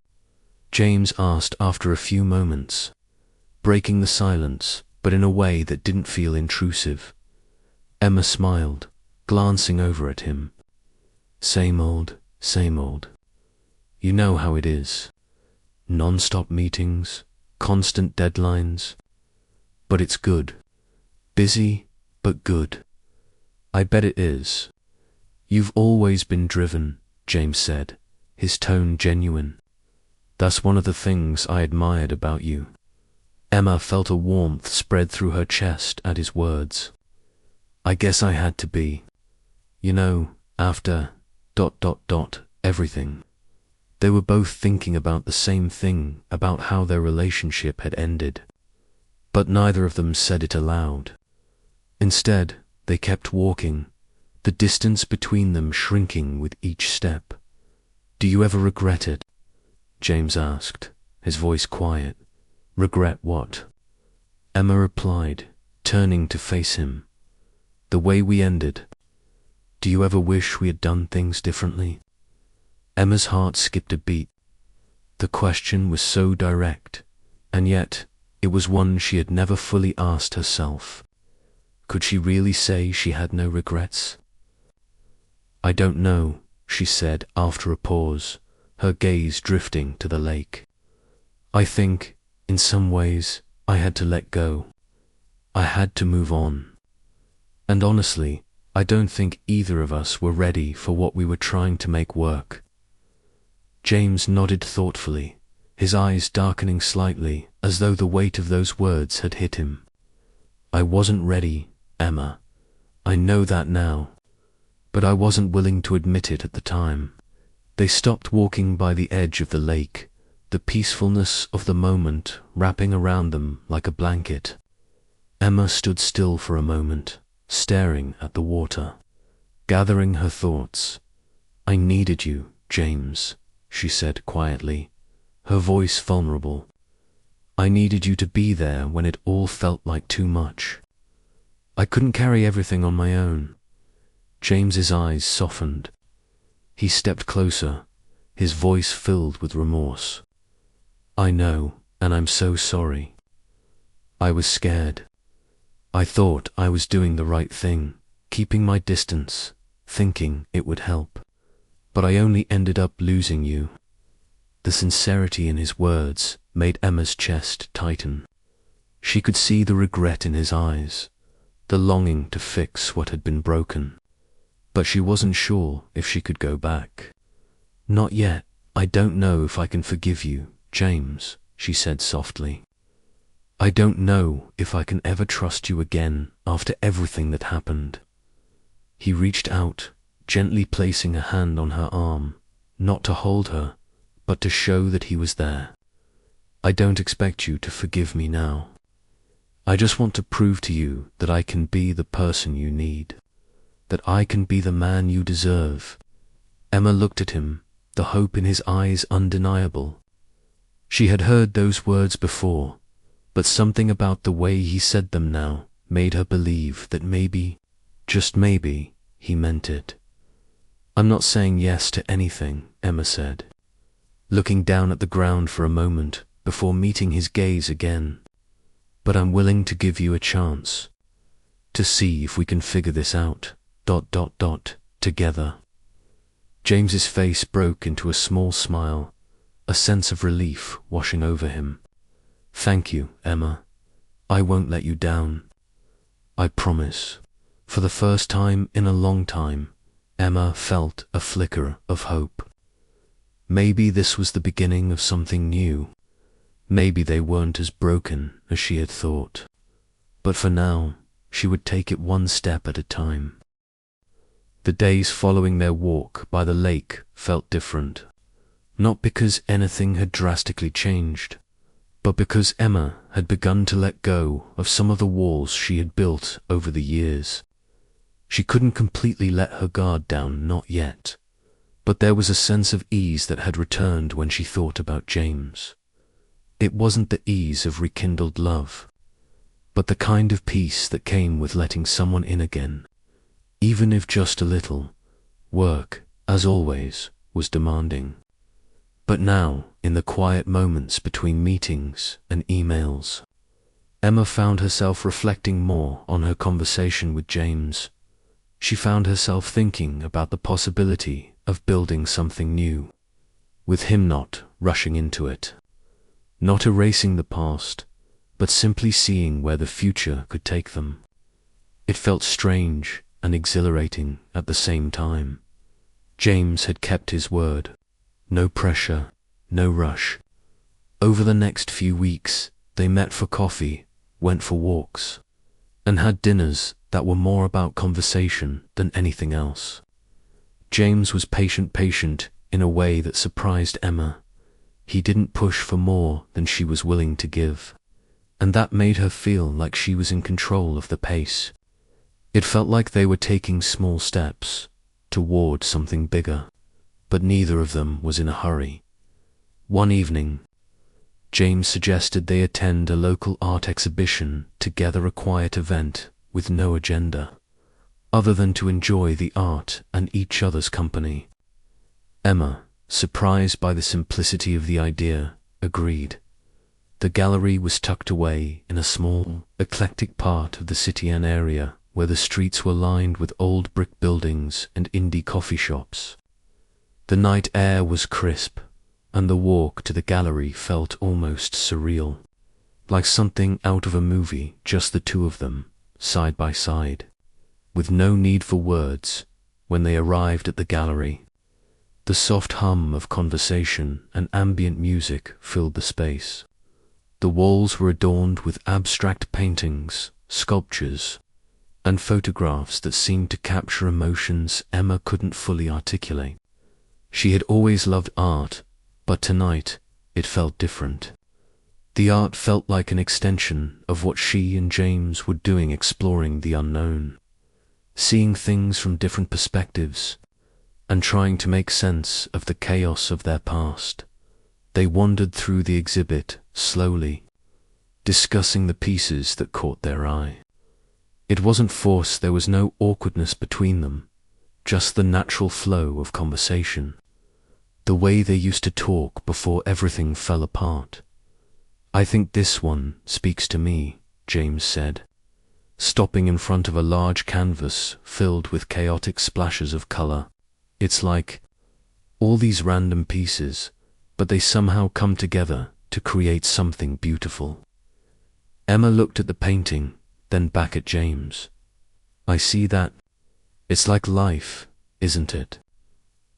James asked after a few moments, breaking the silence, but in a way that didn't feel intrusive. Emma smiled, glancing over at him. Same old, same old. You know how it is. Non-stop meetings, constant deadlines. But it's good. Busy, but good. I bet it is. You've always been driven, James said, his tone genuine. That's one of the things I admired about you. Emma felt a warmth spread through her chest at his words. I guess I had to be. You know, after ... everything. They were both thinking about the same thing, about how their relationship had ended. But neither of them said it aloud. Instead, they kept walking, the distance between them shrinking with each step. Do you ever regret it? James asked, his voice quiet. Regret what? Emma replied, turning to face him. The way we ended. Do you ever wish we had done things differently? Emma's heart skipped a beat. The question was so direct, and yet it was one she had never fully asked herself. Could she really say she had no regrets? I don't know, she said after a pause, her gaze drifting to the lake. I think, in some ways, I had to let go. I had to move on. And honestly, I don't think either of us were ready for what we were trying to make work. James nodded thoughtfully, his eyes darkening slightly as though the weight of those words had hit him. I wasn't ready, Emma. I know that now. But I wasn't willing to admit it at the time. They stopped walking by the edge of the lake, the peacefulness of the moment wrapping around them like a blanket. Emma stood still for a moment, staring at the water, gathering her thoughts. I needed you, James, she said quietly, her voice vulnerable. I needed you to be there when it all felt like too much. I couldn't carry everything on my own. James's eyes softened. He stepped closer, his voice filled with remorse. I know, and I'm so sorry. I was scared. I thought I was doing the right thing, keeping my distance, thinking it would help. But I only ended up losing you. The sincerity in his words made Emma's chest tighten. She could see the regret in his eyes, the longing to fix what had been broken. But she wasn't sure if she could go back. Not yet. I don't know if I can forgive you, James, she said softly. I don't know if I can ever trust you again after everything that happened. He reached out, gently placing a hand on her arm, not to hold her, but to show that he was there. I don't expect you to forgive me now. I just want to prove to you that I can be the person you need, that I can be the man you deserve. Emma looked at him, the hope in his eyes undeniable. She had heard those words before, but something about the way he said them now made her believe that maybe, just maybe, he meant it. I'm not saying yes to anything, Emma said, looking down at the ground for a moment before meeting his gaze again. But I'm willing to give you a chance, to see if we can figure this out, ... together. James's face broke into a small smile, a sense of relief washing over him. Thank you, Emma. I won't let you down. I promise. For the first time in a long time, Emma felt a flicker of hope. Maybe this was the beginning of something new. Maybe they weren't as broken as she had thought. But for now, she would take it one step at a time. The days following their walk by the lake felt different, not because anything had drastically changed, but because Emma had begun to let go of some of the walls she had built over the years. She couldn't completely let her guard down, not yet, but there was a sense of ease that had returned when she thought about James. It wasn't the ease of rekindled love, but the kind of peace that came with letting someone in again, even if just a little. Work, as always, was demanding. But now, in the quiet moments between meetings and emails, Emma found herself reflecting more on her conversation with James. She found herself thinking about the possibility of building something new, with him not rushing into it. not erasing the past, but simply seeing where the future could take them. It felt strange and exhilarating at the same time. James had kept his word. No pressure, no rush. Over the next few weeks, they met for coffee, went for walks, and had dinners that were more about conversation than anything else. James was patient in a way that surprised Emma. He didn't push for more than she was willing to give, and that made her feel like she was in control of the pace. It felt like they were taking small steps toward something bigger, but neither of them was in a hurry. One evening, James suggested they attend a local art exhibition together, a quiet event with no agenda, other than to enjoy the art and each other's company. Emma, surprised by the simplicity of the idea, agreed. The gallery was tucked away in a small, eclectic part of the city area where the streets were lined with old brick buildings and indie coffee shops. The night air was crisp, and the walk to the gallery felt almost surreal, like something out of a movie, just the two of them, side by side, with no need for words. When they arrived at the gallery, the soft hum of conversation and ambient music filled the space. The walls were adorned with abstract paintings, sculptures, and photographs that seemed to capture emotions Emma couldn't fully articulate. She had always loved art, but tonight it felt different. The art felt like an extension of what she and James were doing, exploring the unknown, seeing things from different perspectives, and trying to make sense of the chaos of their past. They wandered through the exhibit slowly, discussing the pieces that caught their eye. It wasn't forced, there was no awkwardness between them, just the natural flow of conversation, the way they used to talk before everything fell apart. "I think this one speaks to me," James said, stopping in front of a large canvas filled with chaotic splashes of color. "It's like all these random pieces, but they somehow come together to create something beautiful." Emma looked at the painting, then back at James. "I see that. It's like life, isn't it?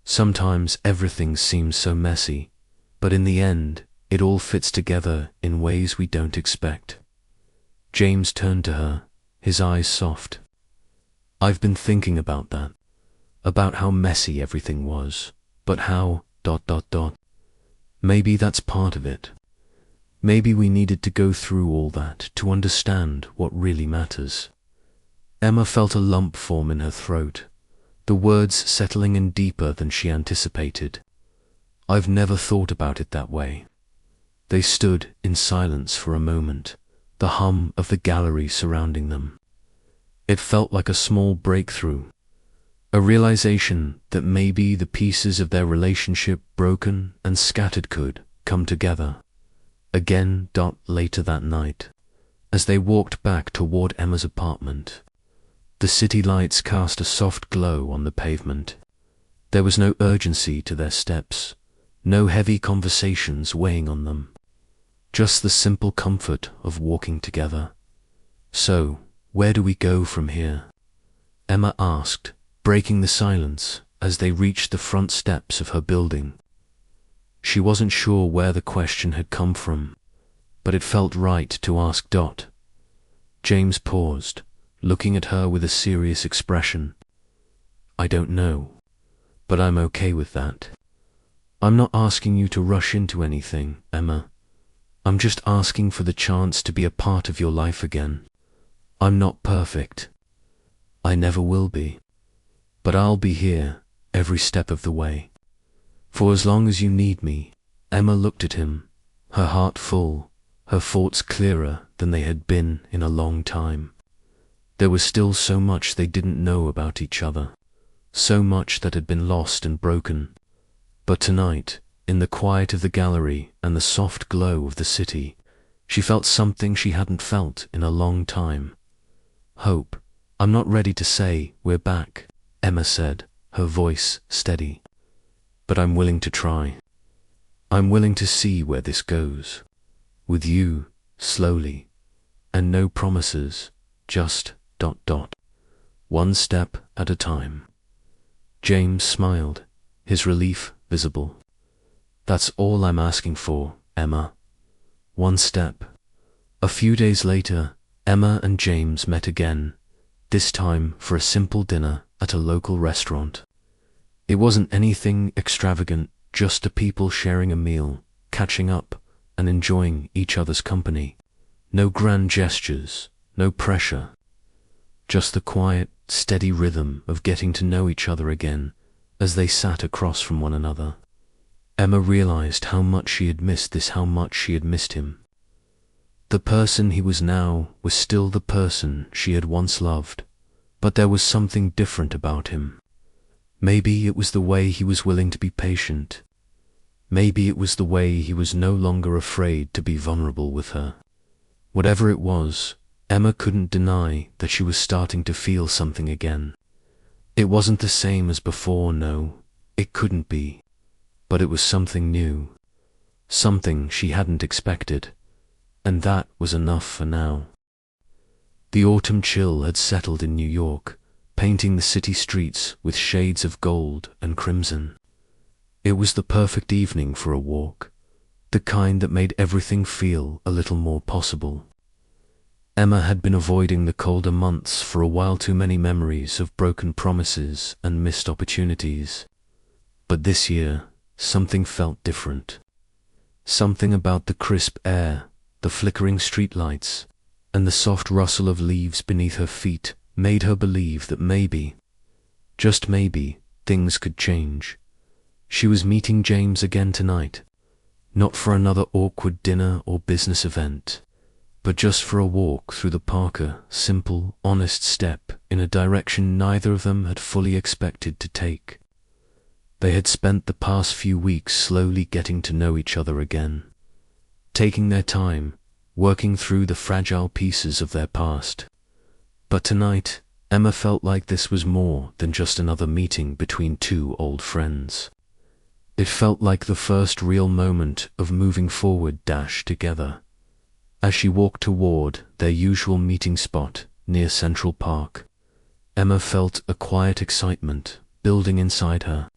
Sometimes everything seems so messy, but in the end, it all fits together in ways we don't expect." James turned to her, his eyes soft. "I've been thinking about that, about how messy everything was, but how... Maybe that's part of it. Maybe we needed to go through all that to understand what really matters." Emma felt a lump form in her throat, the words settling in deeper than she anticipated. "I've never thought about it that way." They stood in silence for a moment, the hum of the gallery surrounding them. It felt like a small breakthrough, a realization that maybe the pieces of their relationship, broken and scattered, could come together again. Later that night, as they walked back toward Emma's apartment, the city lights cast a soft glow on the pavement. There was no urgency to their steps, no heavy conversations weighing on them, just the simple comfort of walking together. "So, where do we go from here?" Emma asked, breaking the silence as they reached the front steps of her building. She wasn't sure where the question had come from, but it felt right to ask. James paused, looking at her with a serious expression. "I don't know, but I'm okay with that. I'm not asking you to rush into anything, Emma. I'm just asking for the chance to be a part of your life again. I'm not perfect. I never will be. But I'll be here every step of the way. For as long as you need me." Emma looked at him, her heart full, her thoughts clearer than they had been in a long time. There was still so much they didn't know about each other, so much that had been lost and broken. But tonight, in the quiet of the gallery and the soft glow of the city, she felt something she hadn't felt in a long time. "Hope. I'm not ready to say we're back," Emma said, her voice steady. "But I'm willing to try. I'm willing to see where this goes." With you, slowly, and no promises, just ... one step at a time. James smiled, his relief visible. That's all I'm asking for, Emma. One step. A few days later, Emma and James met again, this time for a simple dinner at a local restaurant. It wasn't anything extravagant, just two people sharing a meal, catching up, and enjoying each other's company. No grand gestures, no pressure. Just the quiet, steady rhythm of getting to know each other again as they sat across from one another. Emma realized how much she had missed this, how much she had missed him. The person he was now was still the person she had once loved, but there was something different about him. Maybe it was the way he was willing to be patient. Maybe it was the way he was no longer afraid to be vulnerable with her. Whatever it was, Emma couldn't deny that she was starting to feel something again. It wasn't the same as before, no, it couldn't be. But it was something new, something she hadn't expected, and that was enough for now. The autumn chill had settled in New York, painting the city streets with shades of gold and crimson. It was the perfect evening for a walk, the kind that made everything feel a little more possible. Emma had been avoiding the colder months for a while, too many memories of broken promises and missed opportunities. But this year, something felt different. Something about the crisp air, the flickering streetlights, and the soft rustle of leaves beneath her feet made her believe that maybe, just maybe, things could change. She was meeting James again tonight, not for another awkward dinner or business event, but just for a walk through the park, a simple, honest step in a direction neither of them had fully expected to take. They had spent the past few weeks slowly getting to know each other again, taking their time, working through the fragile pieces of their past. But tonight, Emma felt like this was more than just another meeting between two old friends. It felt like the first real moment of moving forward together. As she walked toward their usual meeting spot near Central Park, Emma felt a quiet excitement building inside her.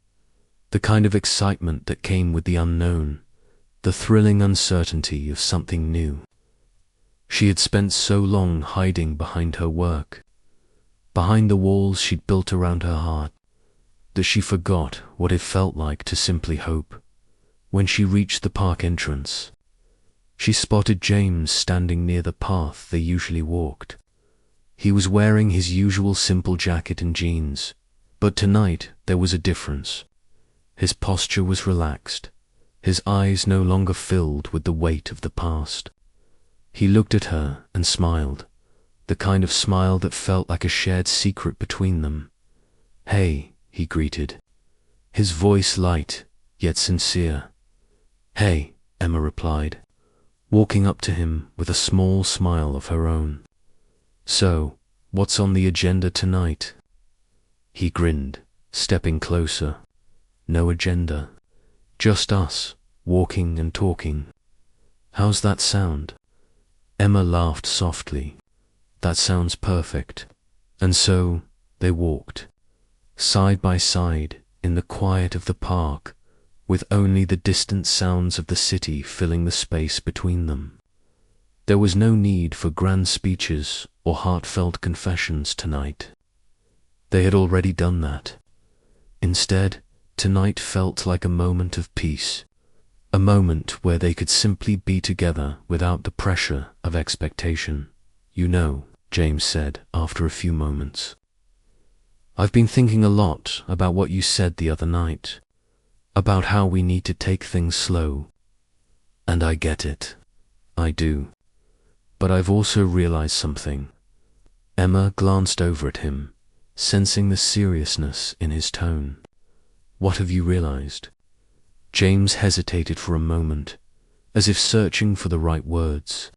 The kind of excitement that came with the unknown, the thrilling uncertainty of something new. She had spent so long hiding behind her work, behind the walls she'd built around her heart, that she forgot what it felt like to simply hope. When she reached the park entrance, she spotted James standing near the path they usually walked. He was wearing his usual simple jacket and jeans, but tonight there was a difference. His posture was relaxed, his eyes no longer filled with the weight of the past. He looked at her and smiled, the kind of smile that felt like a shared secret between them. "Hey," he greeted, his voice light yet sincere. "Hey," Emma replied, walking up to him with a small smile of her own. "So, what's on the agenda tonight?" He grinned, stepping closer. "No agenda, just us, walking and talking. How's that sound?" Emma laughed softly. "That sounds perfect." And so they walked, side by side in the quiet of the park, with only the distant sounds of the city filling the space between them. There was no need for grand speeches or heartfelt confessions tonight. They had already done that. Instead, tonight felt like a moment of peace, a moment where they could simply be together without the pressure of expectation. "You know," James said after a few moments, "I've been thinking a lot about what you said the other night, about how we need to take things slow. And I get it. I do. But I've also realized something." Emma glanced over at him, sensing the seriousness in his tone. "What have you realized?" James hesitated for a moment, as if searching for the right words.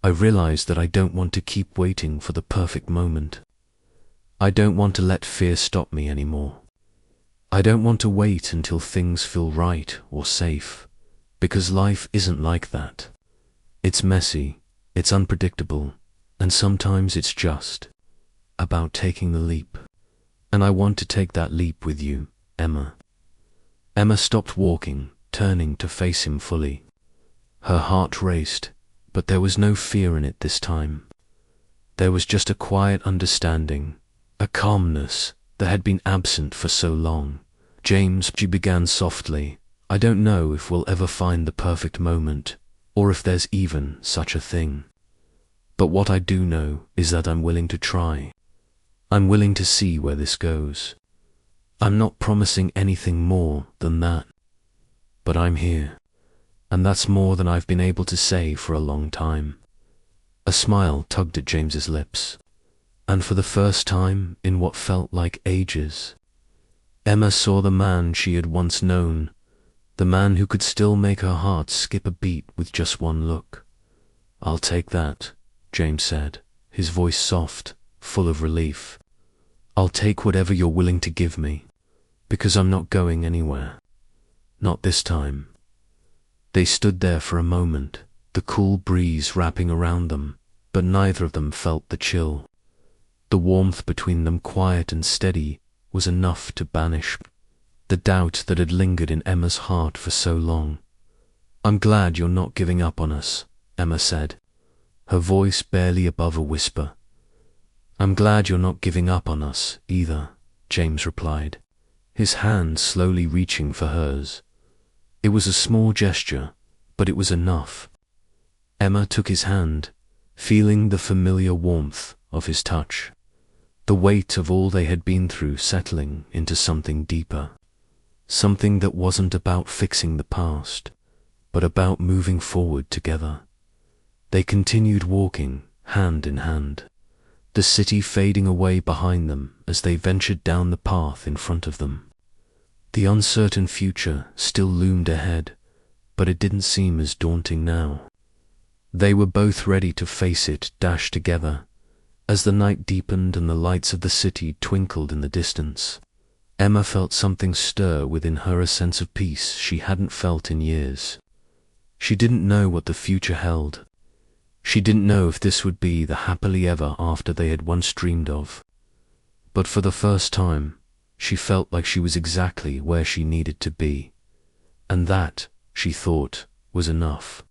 "I realized that I don't want to keep waiting for the perfect moment. I don't want to let fear stop me anymore. I don't want to wait until things feel right or safe, because life isn't like that. It's messy, it's unpredictable, and sometimes it's just about taking the leap. And I want to take that leap with you, Emma. Emma stopped walking, turning to face him fully. Her heart raced, but there was no fear in it this time. There was just a quiet understanding, a calmness that had been absent for so long. James, she began softly, I don't know if we'll ever find the perfect moment, or if there's even such a thing. But what I do know is that I'm willing to try. I'm willing to see where this goes. I'm not promising anything more than that. But I'm here, and that's more than I've been able to say for a long time. A smile tugged at James's lips, and for the first time in what felt like ages, Emma saw the man she had once known, the man who could still make her heart skip a beat with just one look. I'll take that, James said, his voice soft, full of relief. I'll take whatever you're willing to give me, because I'm not going anywhere. Not this time. They stood there for a moment, the cool breeze wrapping around them, but neither of them felt the chill. The warmth between them, quiet and steady, was enough to banish the doubt that had lingered in Emma's heart for so long. I'm glad you're not giving up on us, Emma said, her voice barely above a whisper. I'm glad you're not giving up on us either, James replied, his hand slowly reaching for hers. It was a small gesture, but it was enough. Emma took his hand, feeling the familiar warmth of his touch, the weight of all they had been through settling into something deeper, something that wasn't about fixing the past, but about moving forward together. They continued walking, hand in hand, the city fading away behind them as they ventured down the path in front of them. The uncertain future still loomed ahead, but it didn't seem as daunting now. They were both ready to face it, dashed together, as the night deepened and the lights of the city twinkled in the distance. Emma felt something stir within her, a sense of peace she hadn't felt in years. She didn't know what the future held. She didn't know if this would be the happily ever after they had once dreamed of. But for the first time, she felt like she was exactly where she needed to be. And that, she thought, was enough.